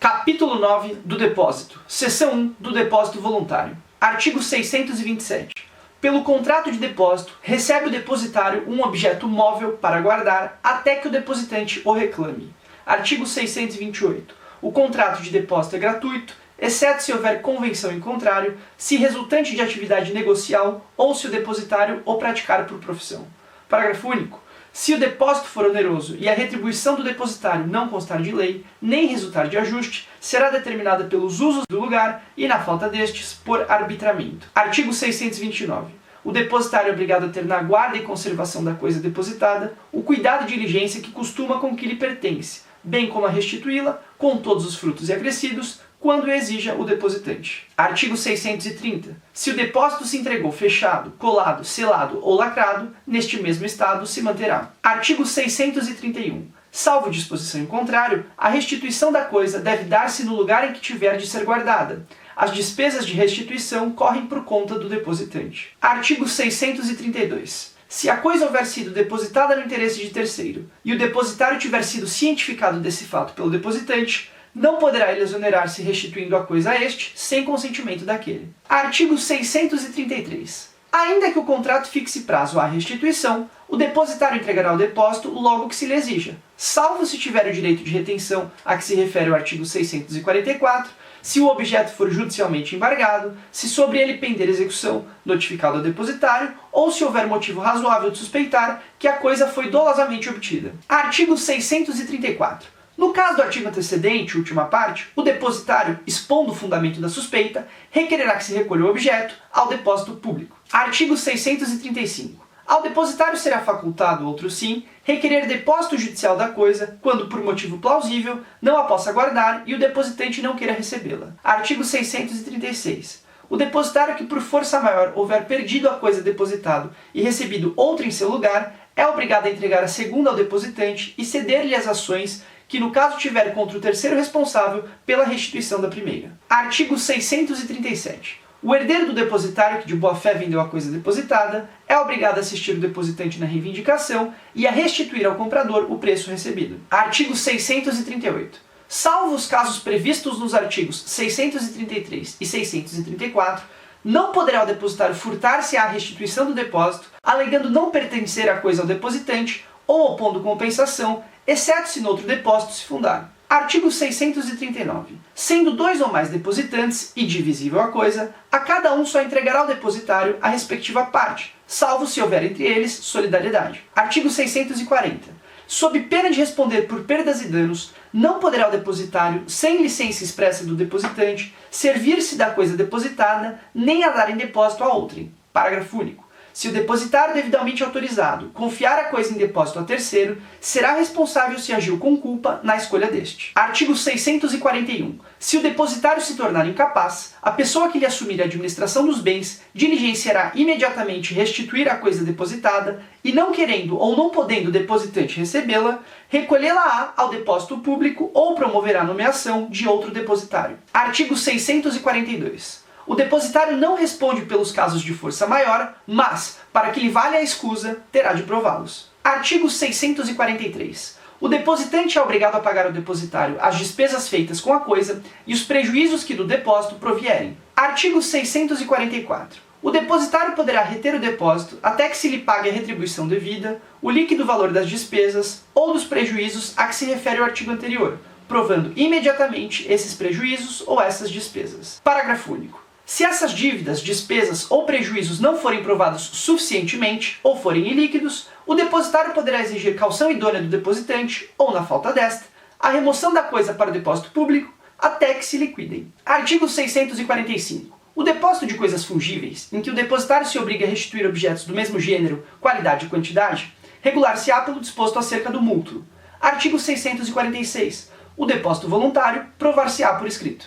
Capítulo 9 do depósito. Seção 1 do depósito voluntário. Artigo 627. Pelo contrato de depósito, recebe o depositário um objeto móvel para guardar até que o depositante o reclame. Artigo 628. O contrato de depósito é gratuito, exceto se houver convenção em contrário, se resultante de atividade negocial ou se o depositário o praticar por profissão. Parágrafo único. Se o depósito for oneroso e a retribuição do depositário não constar de lei, nem resultar de ajuste, será determinada pelos usos do lugar e, na falta destes, por arbitramento. Artigo 629. O depositário é obrigado a ter na guarda e conservação da coisa depositada o cuidado e diligência que costuma com que lhe pertence, bem como a restituí-la, com todos os frutos e acrescidos, quando exija o depositante. Artigo 630. Se o depósito se entregou fechado, colado, selado ou lacrado, neste mesmo estado se manterá. Artigo 631. Salvo disposição em contrário, a restituição da coisa deve dar-se no lugar em que tiver de ser guardada. As despesas de restituição correm por conta do depositante. Artigo 632. Se a coisa houver sido depositada no interesse de terceiro e o depositário tiver sido cientificado desse fato pelo depositante, não poderá ele exonerar-se restituindo a coisa a este sem consentimento daquele. Artigo 633. Ainda que o contrato fixe prazo à restituição, o depositário entregará o depósito logo que se lhe exija, salvo se tiver o direito de retenção a que se refere o artigo 644, se o objeto for judicialmente embargado, se sobre ele pender execução, notificado ao depositário, ou se houver motivo razoável de suspeitar que a coisa foi dolosamente obtida. Artigo 634. No caso do artigo antecedente, última parte, o depositário, expondo o fundamento da suspeita, requererá que se recolha o objeto ao depósito público. Artigo 635. Ao depositário será facultado, outro sim, requerer depósito judicial da coisa, quando por motivo plausível não a possa guardar e o depositante não queira recebê-la. Artigo 636. O depositário que por força maior houver perdido a coisa depositado e recebido outra em seu lugar, é obrigado a entregar a segunda ao depositante e ceder-lhe as ações que no caso tiver contra o terceiro responsável pela restituição da primeira. Artigo 637. O herdeiro do depositário que de boa-fé vendeu a coisa depositada é obrigado a assistir o depositante na reivindicação e a restituir ao comprador o preço recebido. Artigo 638. Salvo os casos previstos nos artigos 633 e 634, não poderá o depositário furtar-se à restituição do depósito, alegando não pertencer a coisa ao depositante ou opondo compensação, exceto se noutro depósito se fundar. Artigo 639. Sendo dois ou mais depositantes e divisível a coisa, a cada um só entregará ao depositário a respectiva parte, salvo se houver entre eles solidariedade. Artigo 640. Sob pena de responder por perdas e danos, não poderá o depositário, sem licença expressa do depositante, servir-se da coisa depositada, nem a dar em depósito a outrem. Parágrafo único. Se o depositário devidamente autorizado confiar a coisa em depósito a terceiro, será responsável se agiu com culpa na escolha deste. Artigo 641. Se o depositário se tornar incapaz, a pessoa que lhe assumir a administração dos bens diligenciará imediatamente restituir a coisa depositada e, não querendo ou não podendo o depositante recebê-la, recolhê-la-á ao depósito público ou promoverá a nomeação de outro depositário. Artigo 642. O depositário não responde pelos casos de força maior, mas, para que lhe valha a escusa, terá de prová-los. Artigo 643. O depositante é obrigado a pagar ao depositário as despesas feitas com a coisa e os prejuízos que do depósito provierem. Artigo 644. O depositário poderá reter o depósito até que se lhe pague a retribuição devida, o líquido valor das despesas ou dos prejuízos a que se refere o artigo anterior, provando imediatamente esses prejuízos ou essas despesas. Parágrafo único. Se essas dívidas, despesas ou prejuízos não forem provados suficientemente ou forem ilíquidos, o depositário poderá exigir caução idônea do depositante ou, na falta desta, a remoção da coisa para o depósito público até que se liquidem. Artigo 645. O depósito de coisas fungíveis, em que o depositário se obriga a restituir objetos do mesmo gênero, qualidade e quantidade, regular-se-á pelo disposto acerca do mútuo. Artigo 646. O depósito voluntário provar-se-á por escrito.